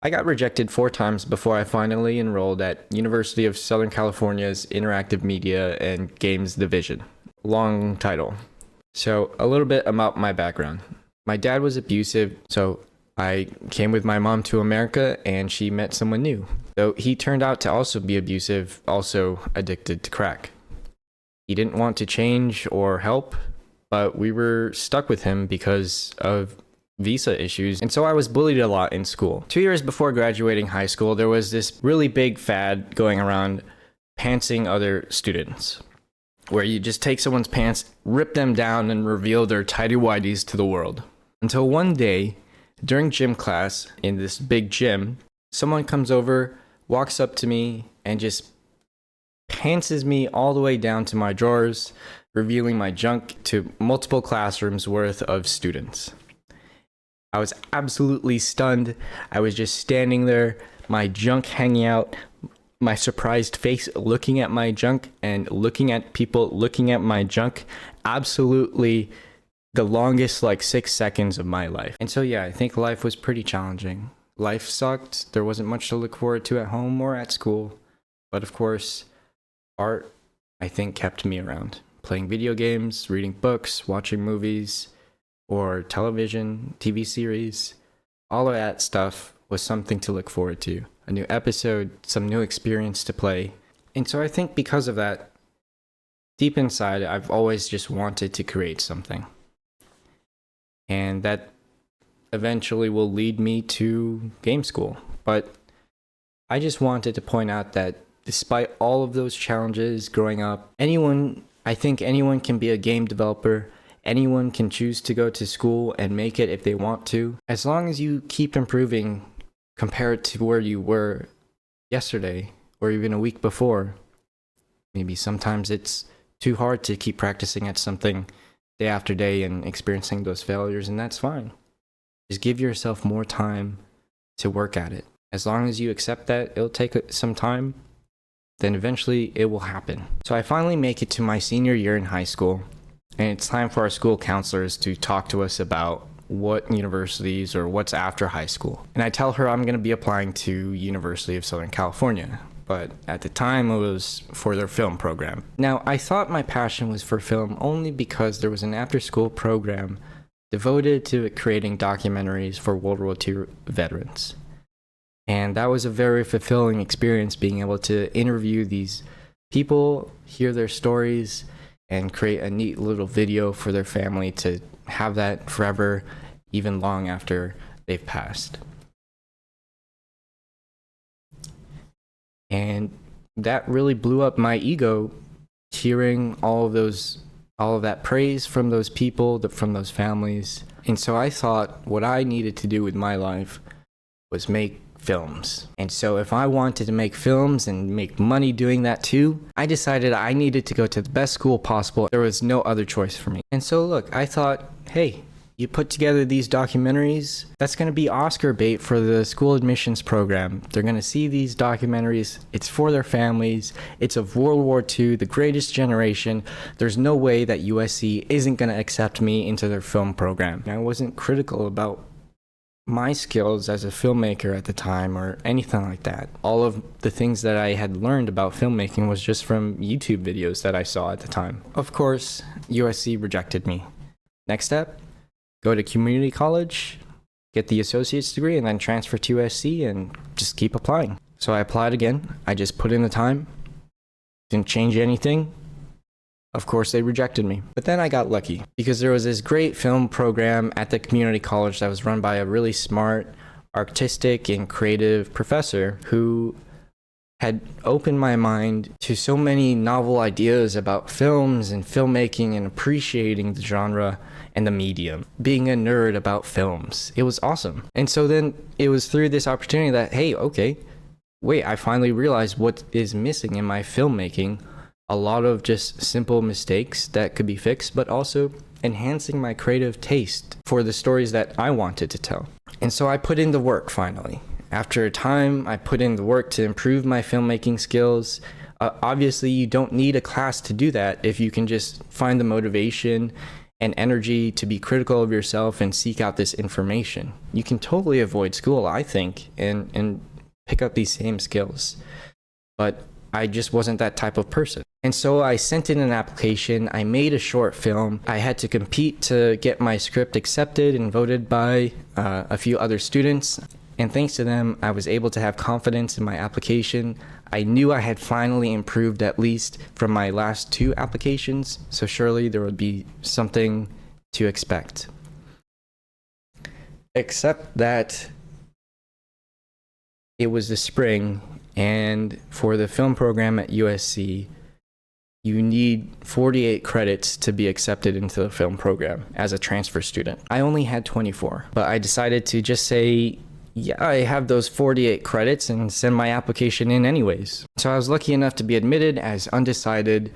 I got rejected 4 times before I finally enrolled at University of Southern California's Interactive Media and Games Division. Long title. So, a little bit about my background. My dad was abusive, so I came with my mom to America and she met someone new. Though he turned out to also be abusive, also addicted to crack. He didn't want to change or help, but we were stuck with him because of visa issues, and so I was bullied a lot in school. 2 years before graduating high school, there was this really big fad going around pantsing other students, where you just take someone's pants, rip them down, and reveal their tighty-whities to the world. Until one day, during gym class in this big gym, someone comes over, walks up to me, and just pantses me all the way down to my drawers, revealing my junk to multiple classrooms worth of students. I was absolutely stunned. I was just standing there, my junk hanging out, my surprised face looking at my junk and looking at people looking at my junk. Absolutely the longest 6 seconds of my life. And so yeah, I think life was pretty challenging. Life sucked. There wasn't much to look forward to at home or at school. But of course, art, I think, kept me around. Playing video games, reading books, watching movies, or television, TV series, all of that stuff was something to look forward to. A new episode, some new experience to play. And so I think because of that, deep inside, I've always just wanted to create something. And that eventually will lead me to game school. But I just wanted to point out that despite all of those challenges growing up, I think anyone can be a game developer. Anyone can choose to go to school and make it if they want to. As long as you keep improving compared to where you were yesterday or even a week before. Maybe sometimes it's too hard to keep practicing at something day after day and experiencing those failures, and that's fine. Just give yourself more time to work at it. As long as you accept that it'll take some time, then eventually it will happen. So I finally make it to my senior year in high school. And it's time for our school counselors to talk to us about what universities or what's after high school. And I tell her I'm going to be applying to University of Southern California. But at the time, it was for their film program. Now, I thought my passion was for film only because there was an after-school program devoted to creating documentaries for World War II veterans. And that was a very fulfilling experience, being able to interview these people, hear their stories, and create a neat little video for their family to have that forever, even long after they've passed. And that really blew up my ego, hearing all of that praise from those people, from those families. And so I thought what I needed to do with my life was make films. And so if I wanted to make films and make money doing that too, I decided I needed to go to the best school possible. There was no other choice for me. And so look, I thought, hey, you put together these documentaries, that's going to be Oscar bait for the school admissions program. They're going to see these documentaries. It's for their families. It's of World War II, the greatest generation. There's no way that USC isn't going to accept me into their film program. And I wasn't critical about my skills as a filmmaker at the time or anything like that. All of the things that I had learned about filmmaking was just from YouTube videos that I saw at the time. Of course, USC rejected me. Next step, go to community college, get the associate's degree, and then transfer to USC and just keep applying. So I applied again. I just put in the time, didn't change anything. Of course, they rejected me. But then I got lucky because there was this great film program at the community college that was run by a really smart, artistic, and creative professor who had opened my mind to so many novel ideas about films and filmmaking and appreciating the genre and the medium. Being a nerd about films. It was awesome. And so then it was through this opportunity that, hey, okay, wait, I finally realized what is missing in my filmmaking. A lot of just simple mistakes that could be fixed, but also enhancing my creative taste for the stories that I wanted to tell. And so I put in the work finally. After a time, I put in the work to improve my filmmaking skills. Obviously, you don't need a class to do that if you can just find the motivation and energy to be critical of yourself and seek out this information. You can totally avoid school, I think, and pick up these same skills. But I just wasn't that type of person. And so I sent in an application, I made a short film, I had to compete to get my script accepted and voted by a few other students. And thanks to them, I was able to have confidence in my application. I knew I had finally improved, at least from my last 2 applications, so surely there would be something to expect. Except that it was the spring, and for the film program at USC, you need 48 credits to be accepted into the film program as a transfer student. I only had 24, but I decided to just say, yeah, I have those 48 credits and send my application in anyways. So I was lucky enough to be admitted as undecided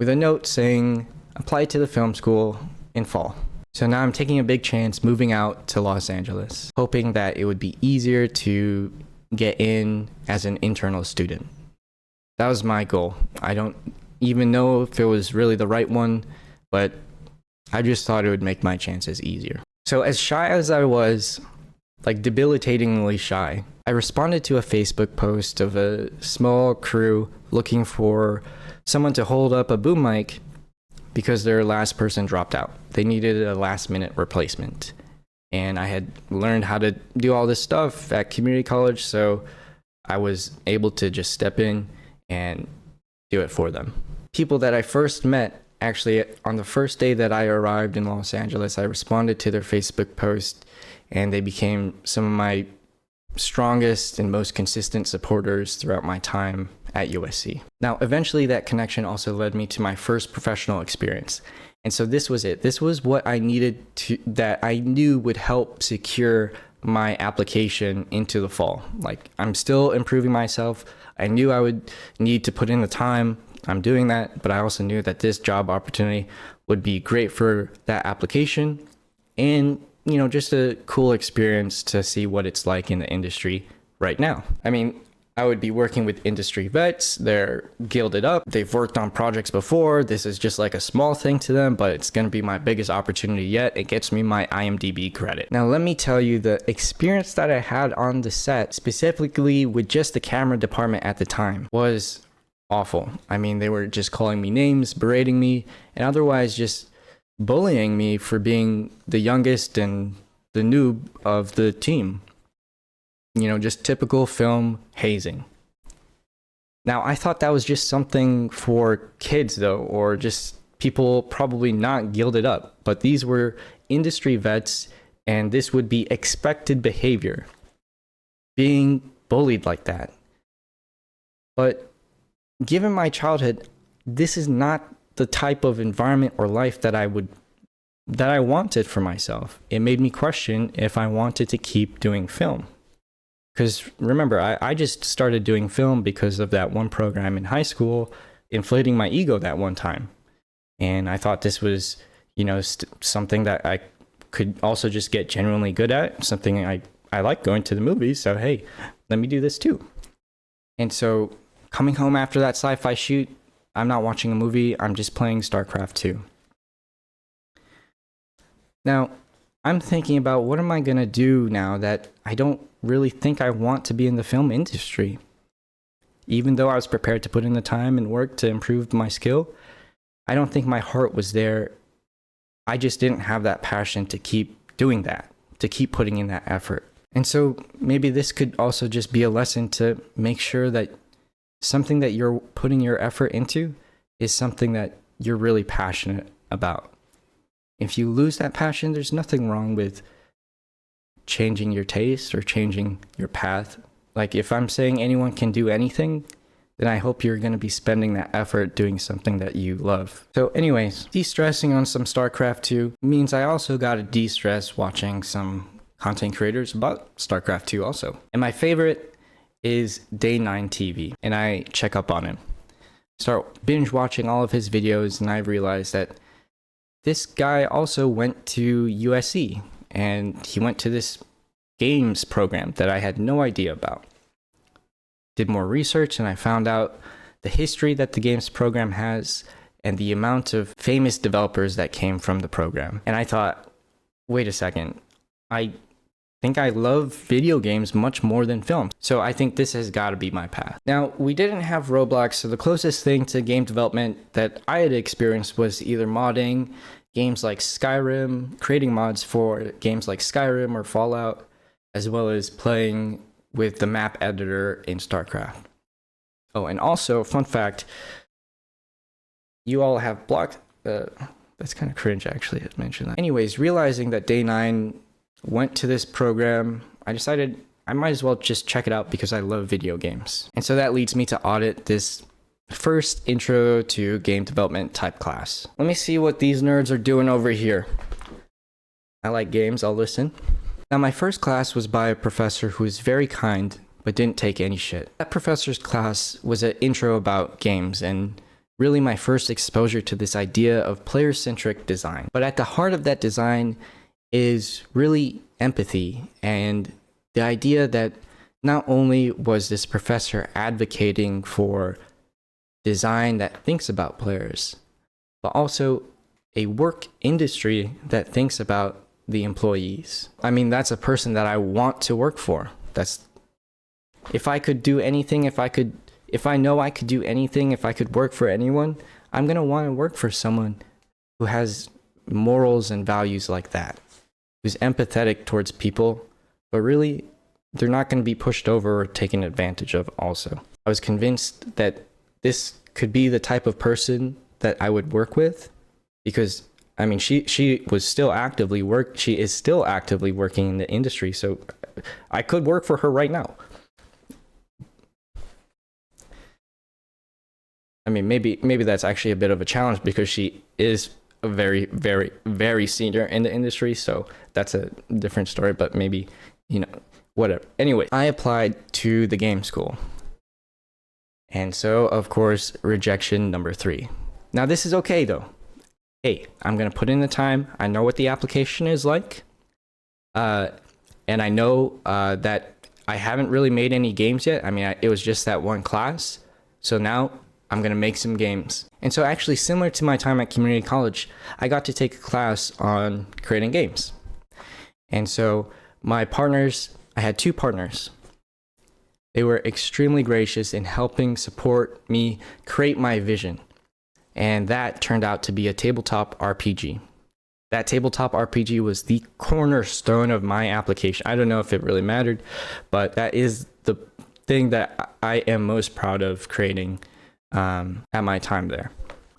with a note saying, apply to the film school in fall. So now I'm taking a big chance moving out to Los Angeles, hoping that it would be easier to get in as an internal student. That was my goal. I don't even know if it was really the right one, but I just thought it would make my chances easier. So as shy as I was, like debilitatingly shy, I responded to a Facebook post of a small crew looking for someone to hold up a boom mic because their last person dropped out. They needed a last minute replacement. And I had learned how to do all this stuff at community college, so I was able to just step in and do it for them. People that I first met, actually on the first day that I arrived in Los Angeles, I responded to their Facebook post, and they became some of my strongest and most consistent supporters throughout my time at USC. Now, eventually that connection also led me to my first professional experience. And so this was it. This was what I needed to, that I knew would help secure my application into the fall. Like, I'm still improving myself. I knew I would need to put in the time. I'm doing that, but I also knew that this job opportunity would be great for that application and, you know, just a cool experience to see what it's like in the industry right now. I mean, I would be working with industry vets. They're gilded up. They've worked on projects before. This is just like a small thing to them, but it's going to be my biggest opportunity yet. It gets me my IMDb credit. Now, let me tell you, the experience that I had on the set, specifically with just the camera department at the time, was awful. I mean, they were just calling me names, berating me, and otherwise just bullying me for being the youngest and the noob of the team. You know, just typical film hazing. Now, I thought that was just something for kids, though, or just people probably not gilded up. But these were industry vets, and this would be expected behavior, being bullied like that. But given my childhood, this is not the type of environment or life that I wanted for myself. It made me question if I wanted to keep doing film. Because remember, I just started doing film because of that one program in high school, inflating my ego that one time. And I thought this was, you know, something that I could also just get genuinely good at, something I like going to the movies. So, hey, let me do this too. And so coming home after that sci-fi shoot, I'm not watching a movie, I'm just playing StarCraft 2. Now, I'm thinking about what am I going to do now that I don't really think I want to be in the film industry. Even though I was prepared to put in the time and work to improve my skill, I don't think my heart was there. I just didn't have that passion to keep doing that, to keep putting in that effort. And so maybe this could also just be a lesson to make sure that something that you're putting your effort into is something that you're really passionate about. If you lose that passion, there's nothing wrong with changing your taste or changing your path. Like, if I'm saying anyone can do anything, then I hope you're going to be spending that effort doing something that you love. So anyways, de-stressing on some StarCraft 2 means I also got to de-stress watching some content creators about StarCraft 2 also. And my favorite is Day9 TV, and I check up on him. Start binge watching all of his videos, and I realized that this guy also went to USC, and he went to this games program that I had no idea about. Did more research, and I found out the history that the games program has, and the amount of famous developers that came from the program. And I thought, wait a second, I think I love video games much more than film. So I think this has got to be my path. Now, we didn't have Roblox, so the closest thing to game development that I had experienced was either modding games like Skyrim, creating mods for games like Skyrim or Fallout, as well as playing with the map editor in StarCraft. Oh, and also, fun fact, you all have blocked... that's kind of cringe, actually, to mention that. Anyways, realizing that Day 9 went to this program, I decided I might as well just check it out because I love video games. And so that leads me to audit this first intro to game development type class. Let me see what these nerds are doing over here. I like games, I'll listen. Now, my first class was by a professor who was very kind, but didn't take any shit. That professor's class was an intro about games and really my first exposure to this idea of player-centric design. But at the heart of that design is really empathy and the idea that not only was this professor advocating for design that thinks about players, but also a work industry that thinks about the employees. I mean, that's a person that I want to work for. If I could do anything, if I know I could do anything, if I could work for anyone, I'm gonna want to work for someone who has morals and values like that, who's empathetic towards people, but really they're not going to be pushed over or taken advantage of also. I was convinced that this could be the type of person that I would work with because, I mean, she is still actively working in the industry, so I could work for her right now. I mean, maybe that's actually a bit of a challenge because she is a very, very, very senior in the industry, so that's a different story, but maybe, whatever. Anyway, I applied to the game school. And so, of course, rejection number 3. Now, this is okay, though. Hey, I'm going to put in the time. I know what the application is like. And I know that I haven't really made any games yet. I mean, it was just that one class. So now I'm going to make some games. And so actually, similar to my time at community college, I got to take a class on creating games. And so my partners, I had 2 partners. They were extremely gracious in helping support me create my vision. And that turned out to be a tabletop RPG. That tabletop RPG was the cornerstone of my application. I don't know if it really mattered, but that is the thing that I am most proud of creating at my time there.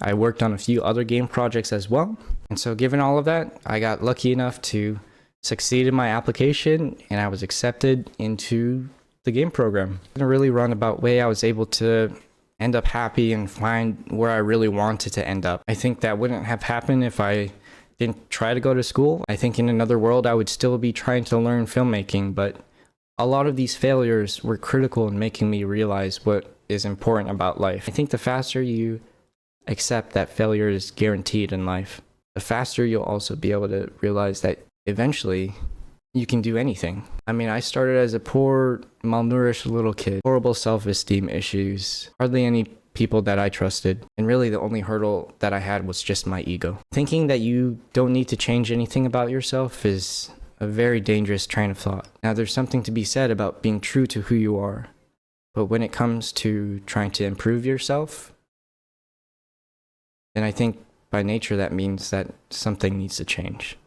I worked on a few other game projects as well. And so given all of that, I got lucky enough to succeed in my application and I was accepted into the game program. In a really roundabout way, I was able to end up happy and find where I really wanted to end up. I think that wouldn't have happened if I didn't try to go to school. I think in another world, I would still be trying to learn filmmaking, but a lot of these failures were critical in making me realize what is important about life. I think the faster you accept that failure is guaranteed in life, the faster you'll also be able to realize that eventually you can do anything. I mean, I started as a poor, malnourished little kid, horrible self-esteem issues, hardly any people that I trusted, and really the only hurdle that I had was just my ego. Thinking that you don't need to change anything about yourself is a very dangerous train of thought. Now, there's something to be said about being true to who you are, but when it comes to trying to improve yourself, then I think by nature that means that something needs to change.